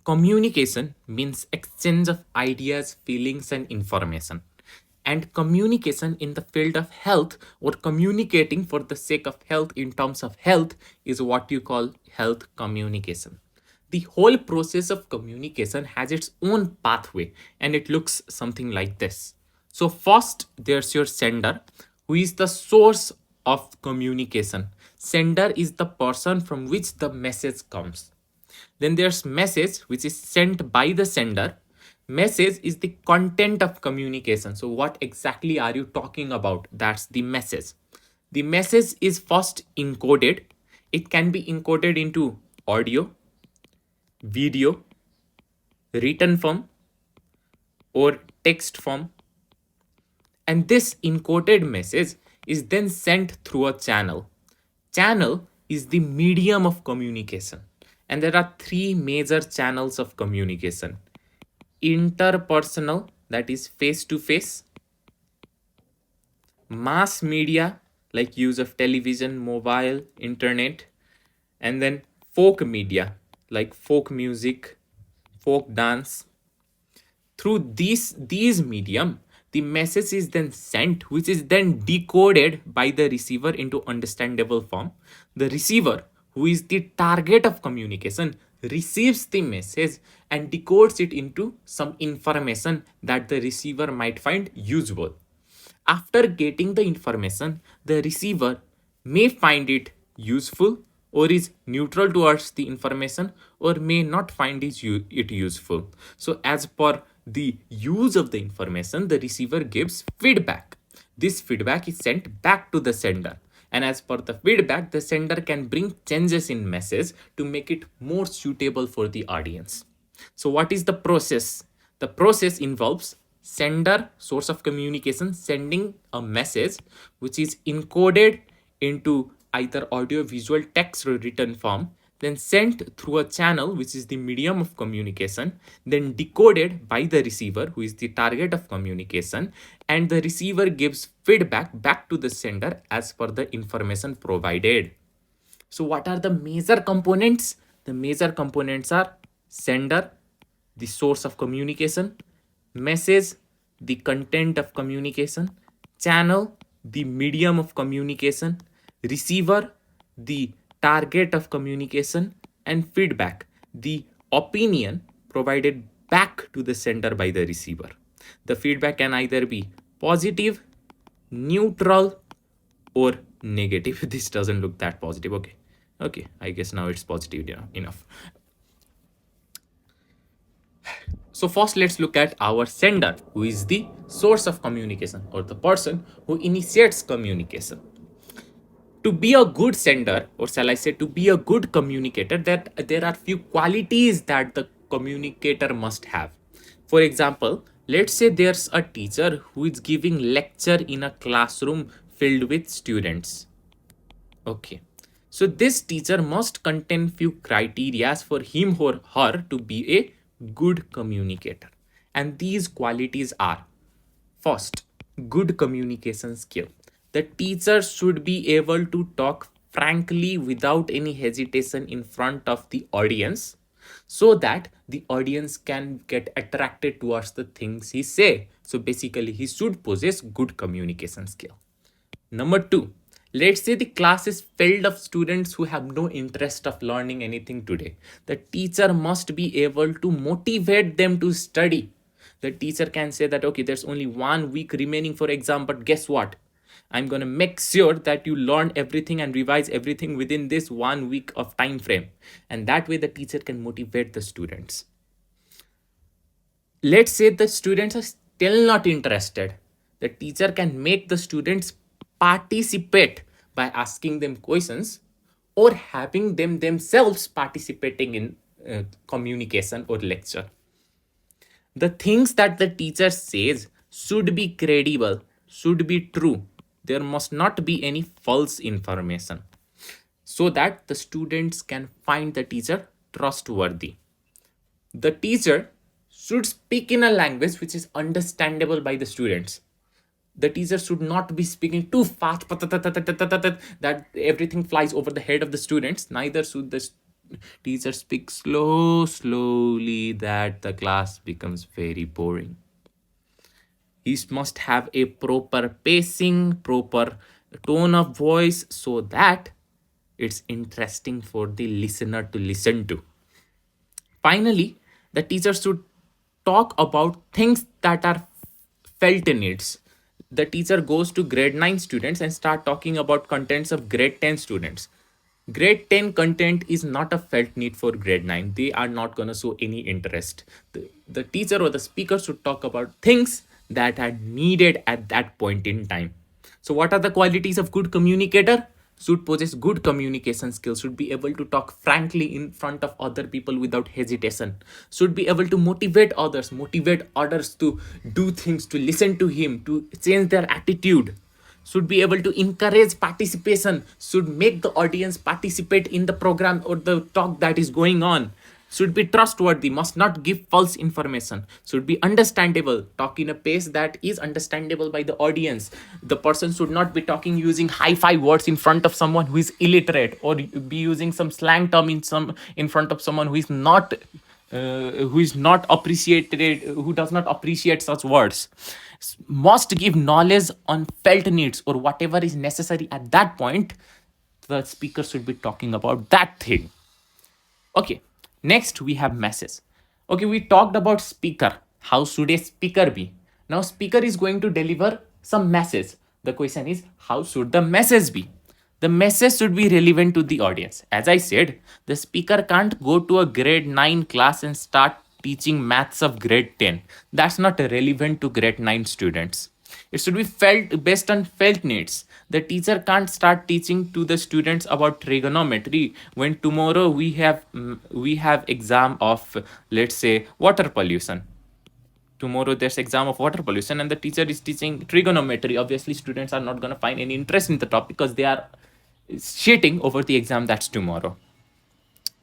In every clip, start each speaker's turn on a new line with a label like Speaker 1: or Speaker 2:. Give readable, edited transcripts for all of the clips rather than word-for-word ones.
Speaker 1: Communication means exchange of ideas, feelings, and information. And communication in the field of health, or communicating for the sake of health in terms of health, is what you call health communication. The whole process of communication has its own pathway, and it looks something like this. So, first, there's your sender, who is the source of communication. Sender is the person from which the message comes. Then there's message, which is sent by the sender. Message is the content of communication. So what exactly are you talking about? That's the message. The message is first encoded. It can be encoded into audio, video, written form, or text form. And this encoded message is then sent through a channel. Channel is the medium of communication. And there are three major channels of communication: interpersonal, that is face to face; mass media, like use of television, mobile, internet; and then folk media, like folk music, folk dance. Through these medium, the message is then sent, which is then decoded by the receiver into understandable form. The receiver, who is the target of communication, receives the message and decodes it into some information that the receiver might find useful. After getting the information, the receiver may find it useful, or is neutral towards the information, or may not find it useful. So as per the use of the information, the receiver gives feedback. This feedback is sent back to the sender. And as per the feedback, the sender can bring changes in message to make it more suitable for the audience. So what is the process? The process involves sender, source of communication, sending a message which is encoded into either audio, visual, text, or written form, then sent through a channel, which is the medium of communication, then decoded by the receiver, who is the target of communication, and the receiver gives feedback back to the sender as per the information provided. So what are the major components? The major components are sender, the source of communication; message, the content of communication; channel, the medium of communication; receiver, the target of communication; and feedback, the opinion provided back to the sender by the receiver. The feedback can either be positive, neutral, or negative. This doesn't look that positive. Okay, I guess now it's positive enough. So first, let's look at our sender, who is the source of communication, or the person who initiates communication. To be a good sender, or shall I say to be a good communicator, that there are few qualities that the communicator must have. For example, let's say there's a teacher who is giving lecture in a classroom filled with students. Okay, so this teacher must contain few criteria for him or her to be a good communicator. And these qualities are: first, good communication skill. The teacher should be able to talk frankly without any hesitation in front of the audience, so that the audience can get attracted towards the things he say. So basically, he should possess good communication skill. Number two, let's say the class is filled of students who have no interest of learning anything today. The teacher must be able to motivate them to study. The teacher can say that, okay, there's only 1 week remaining for exam, but guess what? I'm going to make sure that you learn everything and revise everything within this 1 week of time frame. And that way the teacher can motivate the students. Let's say the students are still not interested. The teacher can make the students participate by asking them questions, or having them themselves participating in communication or lecture. The things that the teacher says should be credible, should be true. There must not be any false information, so that the students can find the teacher trustworthy. The teacher should speak in a language which is understandable by the students. The teacher should not be speaking too fast that everything flies over the head of the students. Neither should the teacher speaks slowly that the class becomes very boring. He must have a proper pacing, proper tone of voice so that it's interesting for the listener to listen to. Finally, the teacher should talk about things that are felt needs. The teacher goes to grade 9 students and start talking about contents of grade 10 students. Grade 10 content is not a felt need for grade 9. They are not going to show any interest. The teacher or the speaker should talk about things that are needed at that point in time. So, what are the qualities of good communicator? Should possess good communication skills, should be able to talk frankly in front of other people without hesitation, should be able to motivate others to do things, to listen to him, to change their attitude, should be able to encourage participation, should make the audience participate in the program or the talk that is going on, should be trustworthy, must not give false information, should be understandable, talk in a pace that is understandable by the audience. The person should not be talking using hi-fi words in front of someone who is illiterate, or be using some slang term in front of someone who is not appreciated, who does not appreciate such words. Must give knowledge on felt needs or whatever is necessary at that point. The speaker should be talking about that thing. Okay, next we have message. Okay, we talked about speaker. How should a speaker be? Now, speaker is going to deliver some message. The question is, how should the message be? The message should be relevant to the audience. As I said, the speaker can't go to a grade 9 class and start teaching maths of grade 10. That's not relevant to grade 9 students. It should be felt based on felt needs. The teacher can't start teaching to the students about trigonometry when tomorrow we have exam of, let's say, water pollution. Tomorrow there's exam of water pollution and the teacher is teaching trigonometry. Obviously students are not going to find any interest in the topic because they are cheating over the exam that's tomorrow.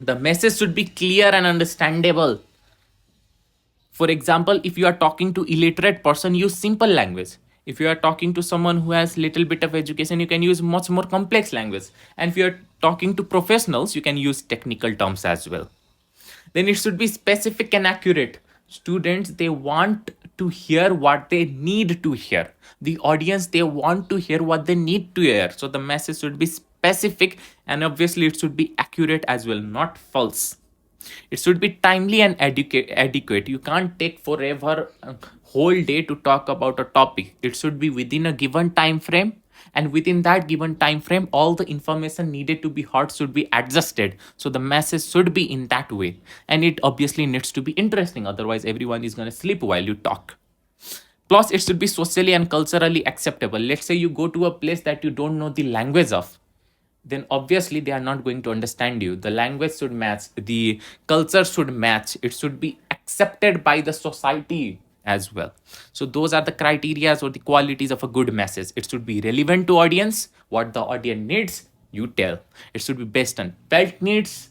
Speaker 1: The message should be clear and understandable. For example, if you are talking to illiterate person, use simple language. If you are talking to someone who has little bit of education, you can use much more complex language. And if you are talking to professionals, you can use technical terms as well. Then it should be specific and accurate. Students, they want to hear what they need to hear. The audience, they want to hear what they need to hear. So the message should be specific and obviously it should be accurate as well, not false. It should be timely and adequate. You can't take forever whole day to talk about a topic. It should be within a given time frame, and within that given time frame all the information needed to be heard should be adjusted, so the message should be in that way. And it obviously needs to be interesting, otherwise everyone is going to sleep while you talk. Plus it should be socially and culturally acceptable. Let's say you go to a place that you don't know the language of, then obviously they are not going to understand you. The language should match, the culture should match, it should be accepted by the society as well. So those are the criteria or the qualities of a good message. It should be relevant to audience. What the audience needs, you tell. It should be based on felt needs,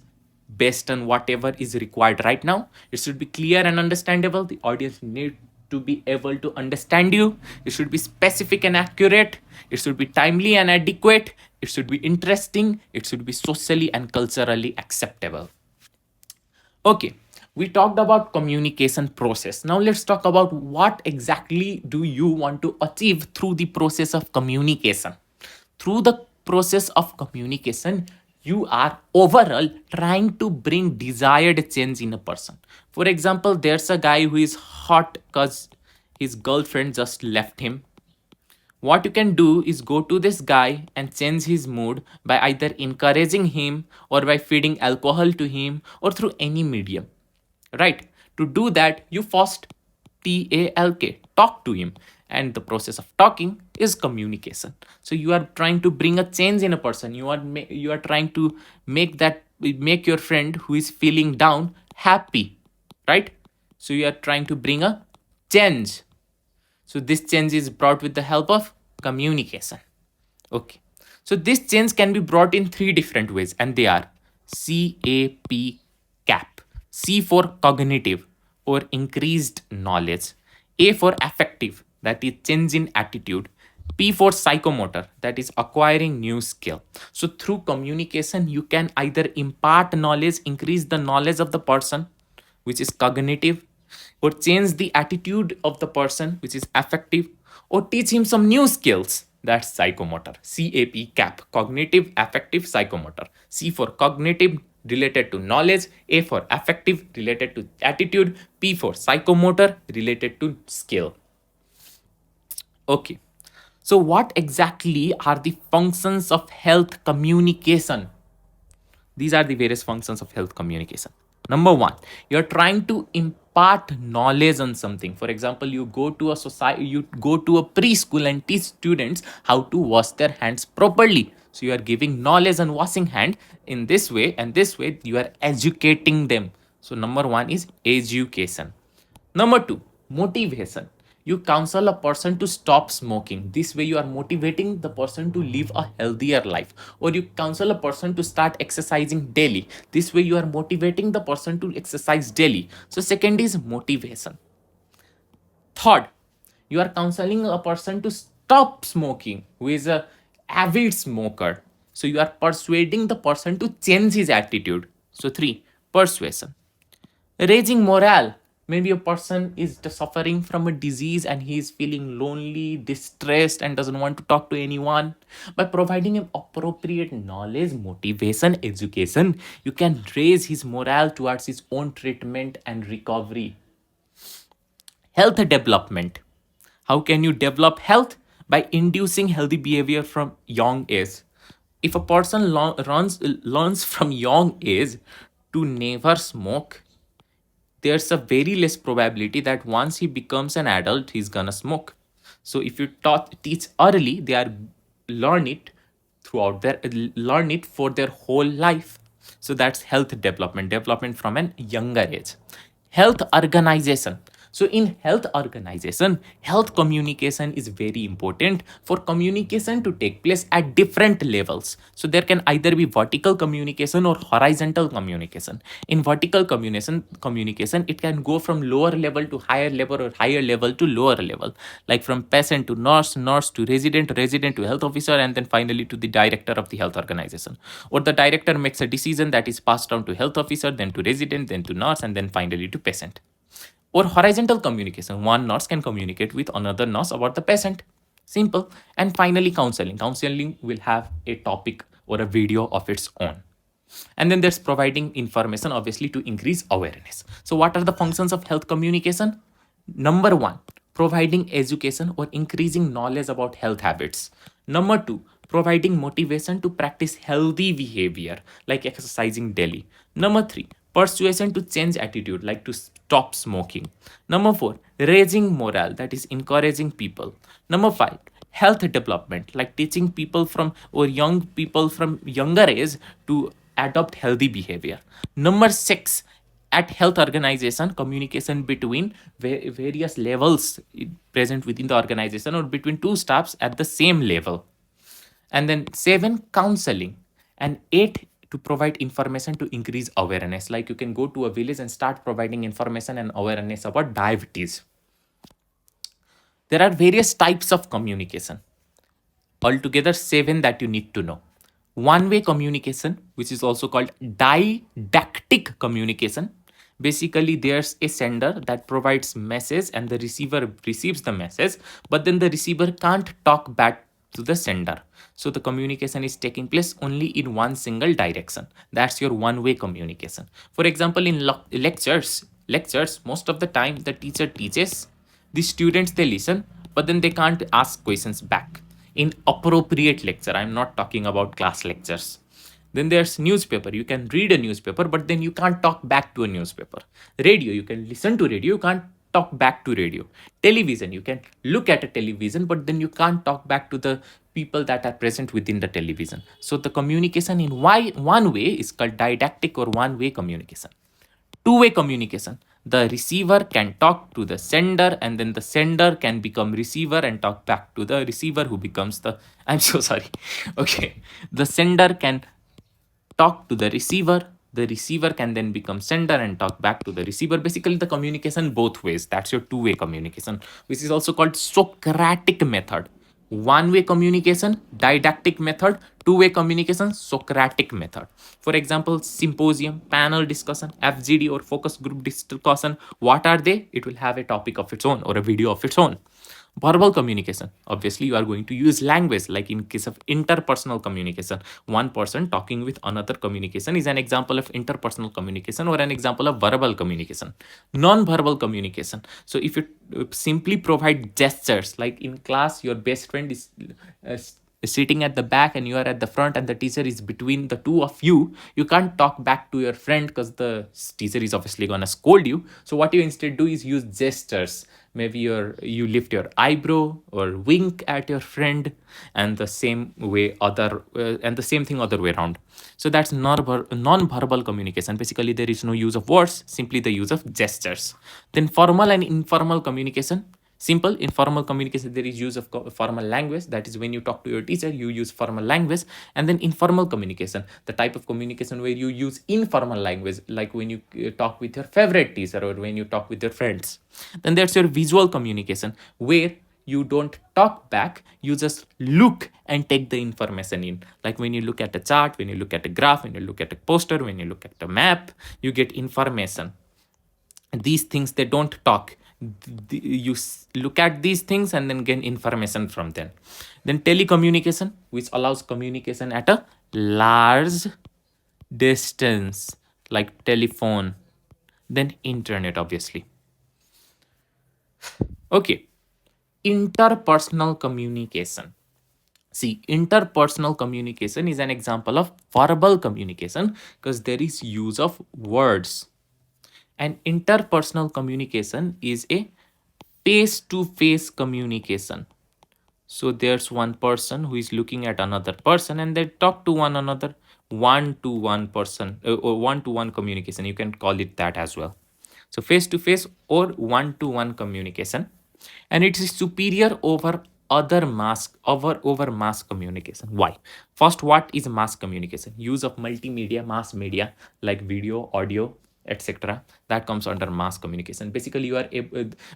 Speaker 1: based on whatever is required right now. It should be clear and understandable. The audience need to be able to understand you. It should be specific and accurate. It should be timely and adequate. It should be interesting. It should be socially and culturally acceptable. Okay, we talked about communication process. Now let's talk about what exactly do you want to achieve through the process of communication. Through the process of communication, you are overall trying to bring desired change in a person. For example, there's a guy who is hot because his girlfriend just left him. What you can do is go to this guy and change his mood by either encouraging him or by feeding alcohol to him or through any medium. Right? To do that, you first talk to him. And the process of talking is communication. So you are trying to bring a change in a person. You are trying to make your friend who is feeling down happy, right? So you are trying to bring a change. So this change is brought with the help of communication. Okay. So this change can be brought in three different ways, and they are CAP CAP. C for cognitive or increased knowledge. A for affective, that is change in attitude. P for psychomotor, that is acquiring new skill. So through communication, you can either impart knowledge, increase the knowledge of the person, which is cognitive, or change the attitude of the person, which is affective, or teach him some new skills. That's psychomotor. CAP, cognitive, affective, psychomotor. C for cognitive, related to knowledge. A for affective, related to attitude. P for psychomotor, related to skill. Okay. So, what exactly are the functions of health communication? These are the various functions of health communication. Number one, you're trying to impart knowledge on something. For example, you go to a society, you go to a preschool and teach students how to wash their hands properly. So you are giving knowledge on washing hand in this way, and this way you are educating them. So number one is education. Number two, motivation. You counsel a person to stop smoking. This way, you are motivating the person to live a healthier life. Or you counsel a person to start exercising daily. This way, you are motivating the person to exercise daily. So, second is motivation. Third, you are counseling a person to stop smoking who is a avid smoker. So, you are persuading the person to change his attitude. So, three, persuasion. Raising morale. Maybe a person is just suffering from a disease and he is feeling lonely, distressed, and doesn't want to talk to anyone. By providing him appropriate knowledge, motivation, education, you can raise his morale towards his own treatment and recovery. Health development. How can you develop health? By inducing healthy behavior from young age. If a person learns from young age to never smoke, there's a very less probability that once he becomes an adult he's gonna smoke. So if you teach early, they are learn it throughout their learn it for their whole life. So that's health development from an younger age. Health organization. So in health organization, health communication is very important for communication to take place at different levels. So there can either be vertical communication or horizontal communication. In vertical communication, it can go from lower level to higher level or higher level to lower level, like from patient to nurse, nurse to resident, resident to health officer, and then finally to the director of the health organization. Or the director makes a decision that is passed down to health officer, then to resident, then to nurse, and then finally to patient. Or horizontal communication, one nurse can communicate with another nurse about the patient. Simple. And finally, counseling will have a topic or a video of its own. And then there's providing information, obviously, to increase awareness. So what are the functions of health communication? Number one, providing education or increasing knowledge about health habits. Number two, providing motivation to practice healthy behavior like exercising daily. Number three, persuasion to change attitude like to stop smoking. Number four, raising morale, that is encouraging people. Number five, health development like teaching people from or young people from younger age to adopt healthy behavior. Number six, at health organization, communication between various levels present within the organization or between two staffs at the same level. And then seven, counseling. And eight, to provide information to increase awareness, like you can go to a village and start providing information and awareness about diabetes. There are various types of communication, altogether seven that you need to know. One way communication, which is also called didactic communication. Basically, there's a sender that provides message and the receiver receives the message, but then the receiver can't talk back to the sender. So the communication is taking place only in one single direction. That's your one way communication. For example, in lectures, most of the time the teacher teaches, the students they listen, but then they can't ask questions back. In appropriate lecture, I'm not talking about class lectures. Then there's newspaper. You can read a newspaper, but then you can't talk back to a newspaper. Radio, you can listen to radio, you can't talk back to radio. Television, you can look at a television, but then you can't talk back to the people that are present within the television. So the communication in one way is called didactic or one way communication. Two-way communication, the receiver can talk to the sender and then the sender can become receiver and talk back to the receiver who becomes the I'm so sorry. Okay, the sender can talk to the receiver can then become sender and talk back to the receiver. Basically the communication both ways. That's your two-way communication, which is also called Socratic method. one-way communication, didactic method; two-way communication, Socratic method. For example, symposium, panel discussion, FGD or focus group discussion. What are they? It will have a topic of its own or a video of its own. Verbal communication, obviously you are going to use language, like in case of interpersonal communication, one person talking with another communication is an example of interpersonal communication or an example of verbal communication. Non-verbal communication, so if you simply provide gestures, like in class your best friend is sitting at the back and you are at the front and the teacher is between the two of you, you can't talk back to your friend because the teacher is obviously going to scold you. So what you instead do is use gestures. Maybe you lift your eyebrow or wink at your friend, and the same way other and the same thing other way around. So that's non-verbal communication. Basically there is no use of words, simply the use of gestures. Then formal and informal communication. Simple. Informal communication, there is use of formal language, that is when you talk to your teacher you use formal language. And then informal communication, the type of communication where you use informal language, like when you talk with your favorite teacher or when you talk with your friends. Then there's your visual communication, where you don't talk back, you just look and take the information in, like when you look at a chart, when you look at a graph, when you look at a poster, when you look at a map, you get information. These things, they don't talk. You look at these things and then gain information from them. Then telecommunication, which allows communication at a large distance, like telephone. Then internet, obviously. Okay, interpersonal communication. See, interpersonal communication is an example of verbal communication because there is use of words. And interpersonal communication is a face-to-face communication. So there's one person who is looking at another person and they talk to one another. One-to-one person or one-to-one communication, you can call it that as well. So face-to-face or one-to-one communication, and it is superior over over mass communication. Why? First, what is mass communication? Use of multimedia, mass media, like video, audio, etc. That comes under mass communication. Basically you are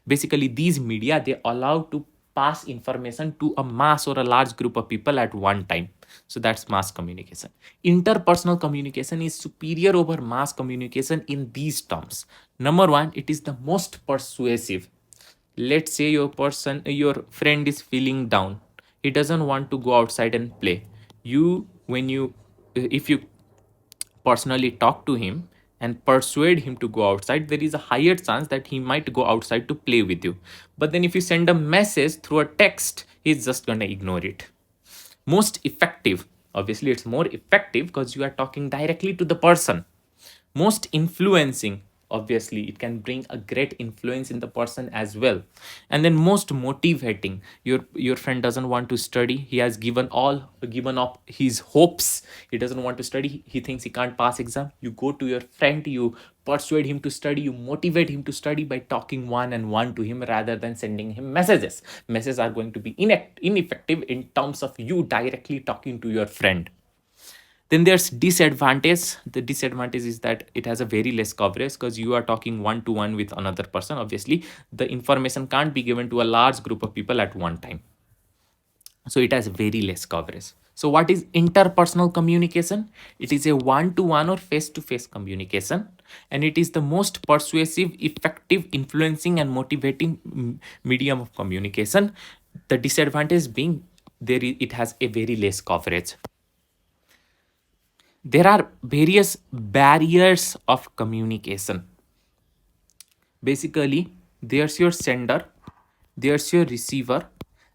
Speaker 1: basically these media, they allow to pass information to a mass or a large group of people at one time. So that's mass communication. Interpersonal communication is superior over mass communication in these terms. Number one, it is the most persuasive. Let's say your friend is feeling down, he doesn't want to go outside and play. You when you If you personally talk to him and persuade him to go outside, there is a higher chance that he might go outside to play with you. But then if you send a message through a text, he's just going to ignore it. Most effective, obviously it's more effective because you are talking directly to the person. Most influencing, obviously it can bring a great influence in the person as well. And then most motivating, your friend doesn't want to study, he has given up his hopes, he doesn't want to study, he thinks he can't pass exam. You go to your friend, you persuade him to study, you motivate him to study by talking one and one to him rather than sending him messages are going to be ineffective in terms of you directly talking to your friend. Then there's disadvantage. The disadvantage is that it has a very less coverage because you are talking one to one with another person. Obviously, the information can't be given to a large group of people at one time. So it has very less coverage. So what is interpersonal communication? It is a one-to-one or face-to-face communication, and it is the most persuasive, effective, influencing, and motivating medium of communication. The disadvantage being it has a very less coverage. There are various barriers of communication. Basically, there's your sender, there's your receiver.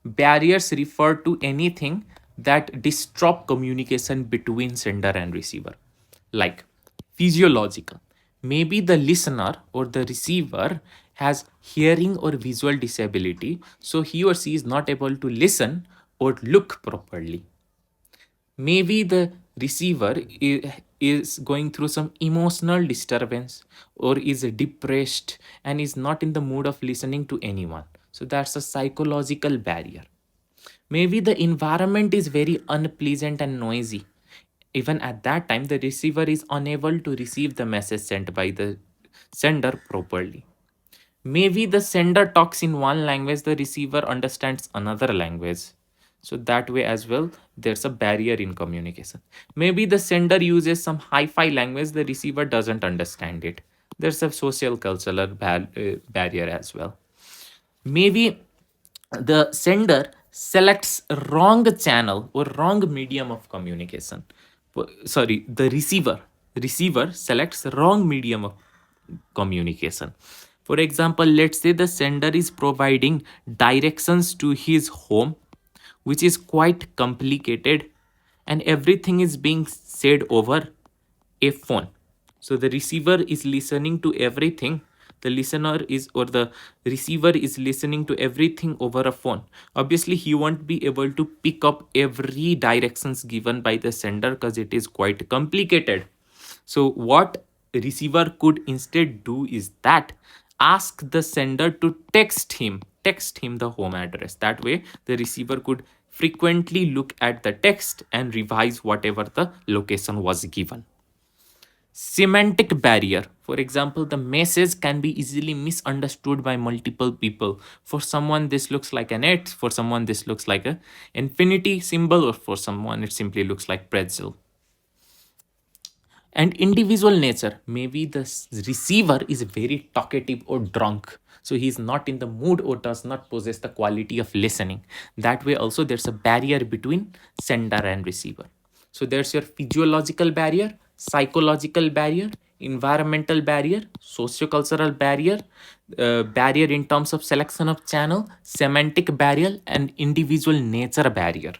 Speaker 1: Barriers refer to anything that disrupt communication between sender and receiver, like physiological. Maybe the listener or the receiver has hearing or visual disability, so he or she is not able to listen or look properly. Maybe the receiver is going through some emotional disturbance or is depressed and is not in the mood of listening to anyone. So that's a psychological barrier. Maybe the environment is very unpleasant and noisy. Even at that time, the receiver is unable to receive the message sent by the sender properly. Maybe the sender talks in one language, the receiver understands another language. So that way as well, there's a barrier in communication. Maybe the sender uses some hi-fi language, the receiver doesn't understand it. There's a social cultural barrier as well. Maybe the sender selects wrong channel or wrong medium of communication. Sorry, the receiver selects wrong medium of communication. For example, let's say the sender is providing directions to his home, which is quite complicated, and everything is being said over a phone. So the receiver is listening to everything. The listener is, or the receiver is listening to everything over a phone. Obviously, he won't be able to pick up every directions given by the sender because it is quite complicated. So what receiver could instead do is that ask the sender to text him the home address. That way the receiver could frequently look at the text and revise whatever the location was given. Semantic barrier. For example, the message can be easily misunderstood by multiple people. For someone, this looks like an X. For someone, this looks like a infinity symbol, or for someone, it simply looks like pretzel. And individual nature. Maybe the receiver is very talkative or drunk. So he's not in the mood or does not possess the quality of listening. That way, also, there's a barrier between sender and receiver. So there's your physiological barrier, psychological barrier, environmental barrier, sociocultural barrier, barrier in terms of selection of channel, semantic barrier, and individual nature barrier.